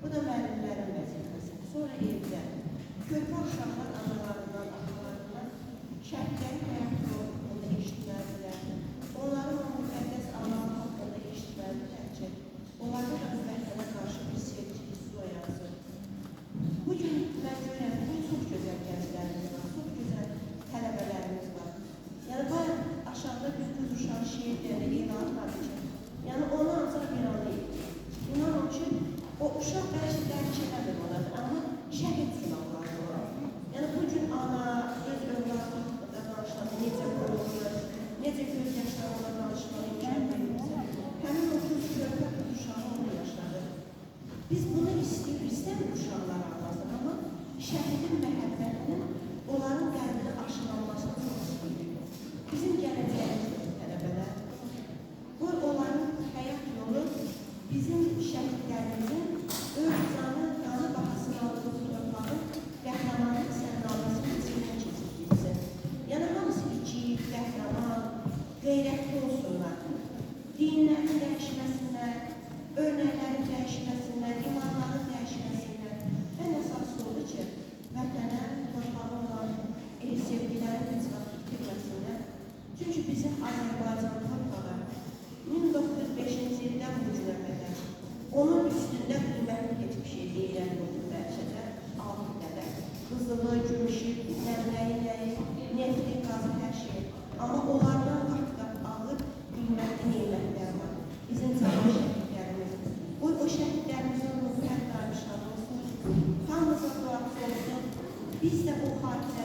Bu da müəllimlərin vəzifəsidir. Sonra evdə körpə uşaqlar analarından, atalarından şəhidlərin həyat yolunda eşitməlilər. Onların o müqəddəs Allahın haqqında eşitməlidirlər ki, onlarda da vətənə qarşı bir sevgi hissi oyansın. Bugün mən görürəm, bugün çox gözəl gənclərimiz var, çox gözəl tələbələrimiz var. Yəni, bayaq aşağıda bir qız uşaq şeir deyəndə elan tabii ki, yəni onu ancaq bir anı edir. İnanın ki, o uşaq bəlkə dərk eləmir olar, amma şəhid sınavları olar. Yəni, bugün ana öz övladı haqqında danışmalı, necə qorulur, necə göz yaşlarına danışmalı imkan verilirsə, həmin o qız körpə uşağı onu yaşadır. Biz bunu istəmir uşaqlar anlasın, amma şəhidin məhəbbətinin onların qəlbini aşılanmasını çox istəyirik. Bizim gələcəyimizdir tələbələr. Bu, onların həyat yolu bizim şəhidlərimizin öz qanı bahasını aldığı torpağın qəhrəmanlıq sərdalasının içindən keçirilsin. Yəni, hamısı iki, qəhrəman, qeyrətli olsunlar. Dinlərin dəyişməsinlər, örnəklərin dəyişməsinlər, imanların dəyişməsinlər. Ən əsası oldu ki, vətənə, torpağı olan sevgilərin heç vaxt itirməsinlər. Çünki bizim Azərbaycan torpağı 1905-ci ildən bu günə qədər onun üstündə qiymətli keçmiş deyilən yoxdur bəlkə də, altı qədər. Qızılı, gümüşü, nəyi, nefti, qazı, hər şey. Amma onlardan qat-qat ağır qiymətli neymətlər var. Bizim canlı şəhidlərimiz. O şəhidlərimizin ruhu hər daim şad olsun. Hamımıza duası olsun. Biz də o xalis